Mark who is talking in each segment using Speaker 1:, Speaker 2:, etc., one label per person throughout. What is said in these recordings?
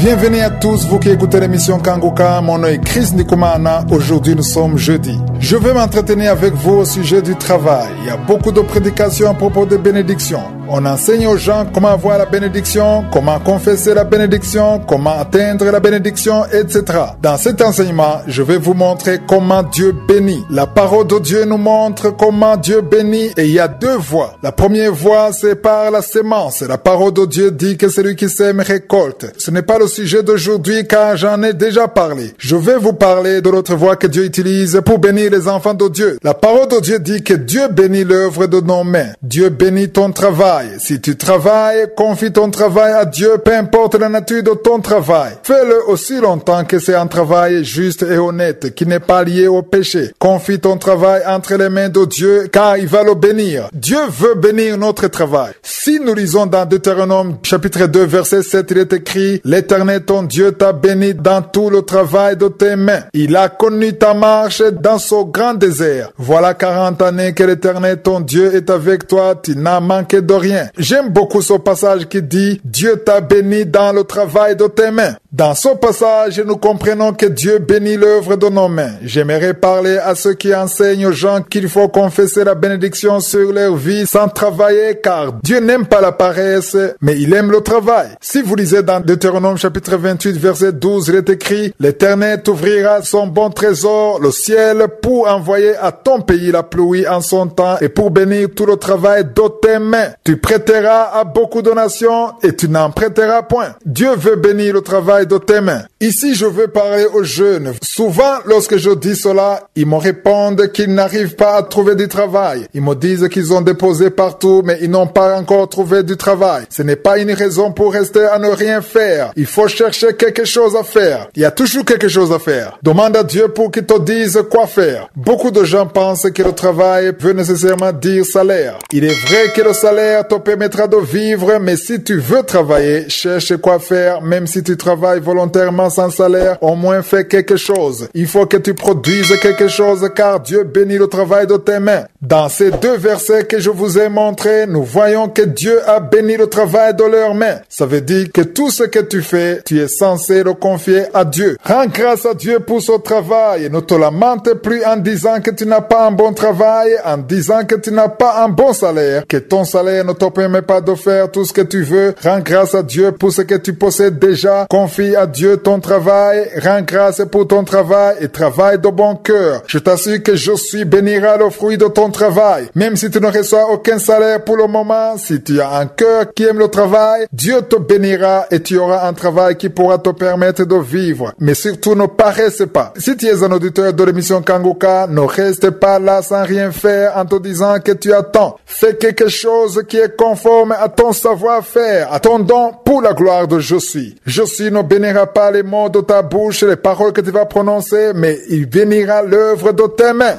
Speaker 1: Bienvenue à tous vous qui écoutez l'émission Kanguka. Mon nom est Chris Ndikumana. Aujourd'hui, nous sommes jeudi. Je vais m'entretenir avec vous au sujet du travail. Il y a beaucoup de prédications à propos de bénédictions. On enseigne aux gens comment avoir la bénédiction, comment confesser la bénédiction, comment atteindre la bénédiction, etc. Dans cet enseignement, je vais vous montrer comment Dieu bénit. La parole de Dieu nous montre comment Dieu bénit et il y a deux voies. La première voie, c'est par la sémence. La parole de Dieu dit que celui qui sème récolte. Ce n'est pas le sujet d'aujourd'hui car j'en ai déjà parlé. Je vais vous parler de l'autre voie que Dieu utilise pour bénir les enfants de Dieu. La parole de Dieu dit que Dieu bénit l'œuvre de nos mains. Dieu bénit ton travail. Si tu travailles, confie ton travail à Dieu, peu importe la nature de ton travail. Fais-le aussi longtemps que c'est un travail juste et honnête, qui n'est pas lié au péché. Confie ton travail entre les mains de Dieu, car il va le bénir. Dieu veut bénir notre travail. Si nous lisons dans Deutéronome chapitre 2, verset 7, il est écrit « L'Éternel ton Dieu t'a béni dans tout le travail de tes mains. Il a connu ta marche dans ce grand désert. Voilà 40 années que l'Éternel ton Dieu est avec toi, tu n'as manqué de rien. » J'aime beaucoup ce passage qui dit « Dieu t'a béni dans le travail de tes mains ». Dans ce passage, nous comprenons que Dieu bénit l'œuvre de nos mains. J'aimerais parler à ceux qui enseignent aux gens qu'il faut confesser la bénédiction sur leur vie sans travailler, car Dieu n'aime pas la paresse, mais il aime le travail. Si vous lisez dans Deutéronome chapitre 28, verset 12, il est écrit « L'Éternel t'ouvrira son bon trésor, le ciel, pour envoyer à ton pays la pluie en son temps et pour bénir tout le travail de tes mains. Tu prêteras à beaucoup de nations et tu n'en prêteras point. » Dieu veut bénir le travail de tes mains. Ici, je veux parler aux jeunes. Souvent, lorsque je dis cela, ils me répondent qu'ils n'arrivent pas à trouver du travail. Ils me disent qu'ils ont déposé partout, mais ils n'ont pas encore trouvé du travail. Ce n'est pas une raison pour rester à ne rien faire. Il faut chercher quelque chose à faire. Il y a toujours quelque chose à faire. Demande à Dieu pour qu'il te dise quoi faire. Beaucoup de gens pensent que le travail veut nécessairement dire salaire. Il est vrai que le salaire te permettra de vivre, mais si tu veux travailler, cherche quoi faire, même si tu travailles volontairement sans salaire, au moins fais quelque chose. Il faut que tu produises quelque chose car Dieu bénit le travail de tes mains. Dans ces deux versets que je vous ai montrés, nous voyons que Dieu a béni le travail de leurs mains. Ça veut dire que tout ce que tu fais, tu es censé le confier à Dieu. Rends grâce à Dieu pour ce travail. Ne te lamente plus en disant que tu n'as pas un bon travail, en disant que tu n'as pas un bon salaire, que ton salaire ne te permet pas de faire tout ce que tu veux. Rends grâce à Dieu pour ce que tu possèdes déjà. Confie à Dieu ton travail, rends grâce pour ton travail et travaille de bon cœur. Je t'assure que Josué bénira le fruit de ton travail. Même si tu ne reçois aucun salaire pour le moment, si tu as un cœur qui aime le travail, Dieu te bénira et tu auras un travail qui pourra te permettre de vivre. Mais surtout, ne paresse pas. Si tu es un auditeur de l'émission Kanguka, ne reste pas là sans rien faire en te disant que tu attends. Fais quelque chose qui est conforme à ton savoir-faire, à ton don pour la gloire de Josué. Josué ne bénira pas les mots de ta bouche, les paroles que tu vas prononcer, mais il bénira l'œuvre de tes mains.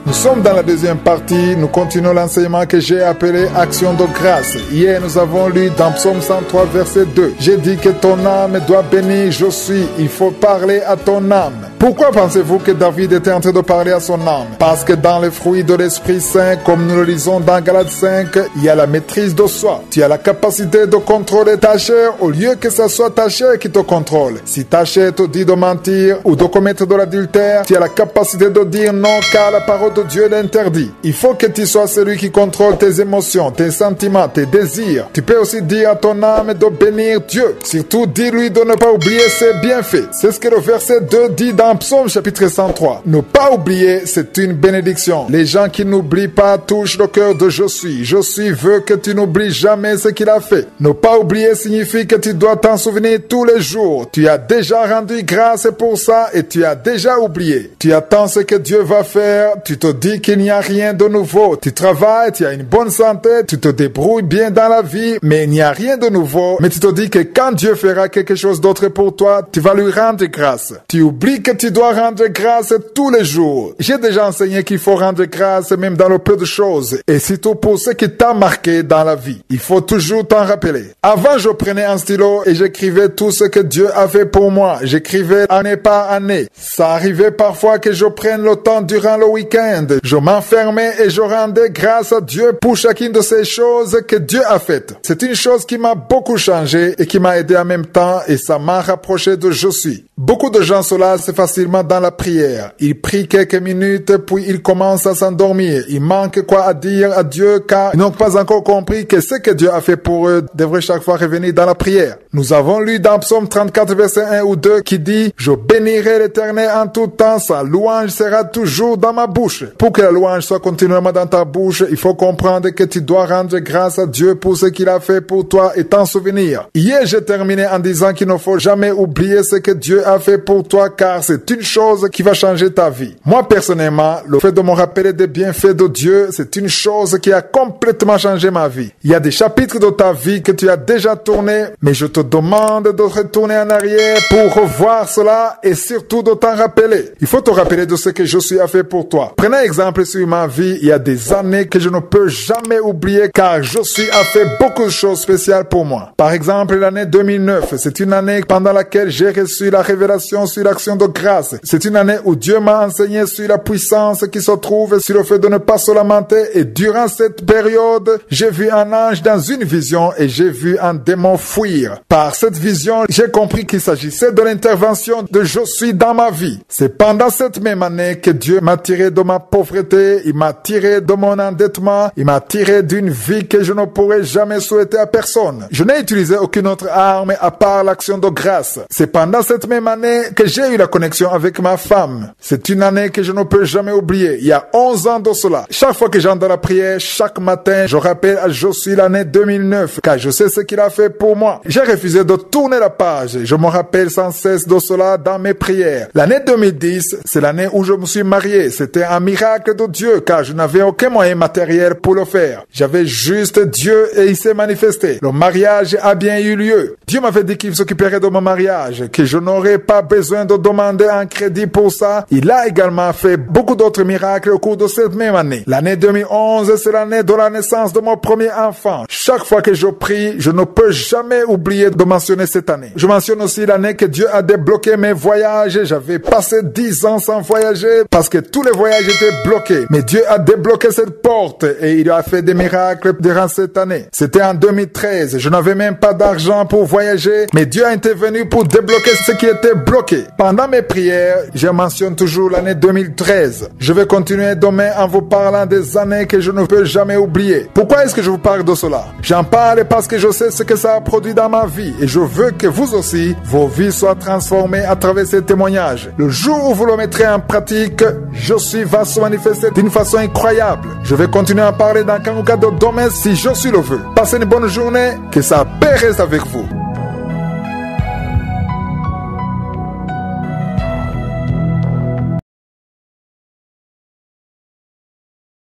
Speaker 1: Nous sommes dans la deuxième partie, nous continuons l'enseignement que j'ai appelé Action de grâce. Hier, nous avons lu dans Psaume 103, verset 2. J'ai dit que ton âme doit bénir Josué. Il faut parler à ton âme. Pourquoi pensez-vous que David était en train de parler à son âme? Parce que dans les fruits de l'Esprit Saint, comme nous le lisons dans Galates 5, il y a la maîtrise de soi. Tu as la capacité de contrôler ta chair au lieu que ce soit ta chair qui te contrôle. Si ta chair te dit de mentir ou de commettre de l'adultère, tu as la capacité de dire non car la parole de Dieu l'interdit. Il faut que tu sois celui qui contrôle tes émotions, tes sentiments, tes désirs. Tu peux aussi dire à ton âme de bénir Dieu. Surtout, dis-lui de ne pas oublier ses bienfaits. C'est ce que le verset 2 dit dans Psaume chapitre 103. Ne pas oublier, c'est une bénédiction. Les gens qui n'oublient pas touchent le cœur de Josué. Josué veut que tu n'oublies jamais ce qu'il a fait. Ne pas oublier signifie que tu dois t'en souvenir tous les jours. Tu as déjà rendu grâce pour ça et tu as déjà oublié. Tu attends ce que Dieu va faire. Tu te dis qu'il n'y a rien de nouveau. Tu travailles, tu as une bonne santé, tu te débrouilles bien dans la vie, mais il n'y a rien de nouveau. Mais tu te dis que quand Dieu fera quelque chose d'autre pour toi, tu vas lui rendre grâce. Tu oublies que tu dois rendre grâce tous les jours. J'ai déjà enseigné qu'il faut rendre grâce même dans le peu de choses, et surtout pour ce qui t'a marqué dans la vie. Il faut toujours t'en rappeler. Avant, je prenais un stylo et j'écrivais tout ce que Dieu a fait pour moi. J'écrivais année par année. Ça arrivait parfois que je prenne le temps durant le week-end. Je m'enfermais et je rendais grâce à Dieu pour chacune de ces choses que Dieu a faites. C'est une chose qui m'a beaucoup changé et qui m'a aidé en même temps, et ça m'a rapproché de je suis. Beaucoup de gens se lassent facilement dans la prière. Ils prient quelques minutes puis ils commencent à s'endormir. Il manque quoi à dire à Dieu car ils n'ont pas encore compris que ce que Dieu a fait pour eux devrait chaque fois revenir dans la prière. Nous avons lu dans Psaume 34 verset 1 ou 2 qui dit « Je bénirai l'Éternel en tout temps, sa louange sera toujours dans ma bouche. » Pour que la louange soit continuellement dans ta bouche, il faut comprendre que tu dois rendre grâce à Dieu pour ce qu'il a fait pour toi et t'en souvenir. Hier, j'ai terminé en disant qu'il ne faut jamais oublier ce que Dieu a fait pour toi car c'est une chose qui va changer ta vie. Moi, personnellement, le fait de me rappeler des bienfaits de Dieu, c'est une chose qui a complètement changé ma vie. Il y a des chapitres de ta vie que tu as déjà tournés, mais je te demande de retourner en arrière pour revoir cela et surtout de t'en rappeler. Il faut te rappeler de ce que Josué a fait pour toi. Prenez un exemple sur ma vie. Il y a des années que je ne peux jamais oublier car Josué a fait beaucoup de choses spéciales pour moi. Par exemple, l'année 2009, c'est une année pendant laquelle j'ai reçu la révélation sur l'action de grâce. C'est une année où Dieu m'a enseigné sur la puissance qui se trouve sur le fait de ne pas se lamenter, et durant cette période, j'ai vu un ange dans une vision et j'ai vu un démon fuir. Par cette vision, j'ai compris qu'il s'agissait de l'intervention de Josué dans ma vie. C'est pendant cette même année que Dieu m'a tiré de ma pauvreté, il m'a tiré de mon endettement, il m'a tiré d'une vie que je ne pourrais jamais souhaiter à personne. Je n'ai utilisé aucune autre arme à part l'action de grâce. C'est pendant cette même année que j'ai eu la connexion avec ma femme. C'est une année que je ne peux jamais oublier. Il y a 11 ans de cela. Chaque fois que j'entre dans la prière, chaque matin, je rappelle à Josué l'année 2009, car je sais ce qu'il a fait pour moi. J'ai refusé de tourner la page. Je me rappelle sans cesse de cela dans mes prières. L'année 2010, c'est l'année où je me suis marié. C'était un miracle de Dieu, car je n'avais aucun moyen matériel pour le faire. J'avais juste Dieu et il s'est manifesté. Le mariage a bien eu lieu. Dieu m'avait dit qu'il s'occuperait de mon mariage, que je n'aurais pas besoin de demander un crédit pour ça. Il a également fait beaucoup d'autres miracles au cours de cette même année. L'année 2011, c'est l'année de la naissance de mon premier enfant. Chaque fois que je prie, je ne peux jamais oublier de mentionner cette année. Je mentionne aussi l'année que Dieu a débloqué mes voyages. J'avais passé 10 ans sans voyager parce que tous les voyages étaient bloqués. Mais Dieu a débloqué cette porte et il a fait des miracles durant cette année. C'était en 2013. Je n'avais même pas d'argent pour voyager, mais Dieu a intervenu pour débloquer ce qui était bloqué. Pendant mes prières, je mentionne toujours l'année 2013. Je vais continuer demain en vous parlant des années que je ne peux jamais oublier. Pourquoi est-ce que je vous parle de cela? J'en parle parce que je sais ce que ça a produit dans ma vie et je veux que vous aussi, vos vies soient transformées à travers ces témoignages. Le jour où vous le mettrez en pratique, Josué va se manifester d'une façon incroyable. Je vais continuer à parler dans Kanguka de demain si Josué le veut. Passez une bonne journée, que sa paix reste avec vous.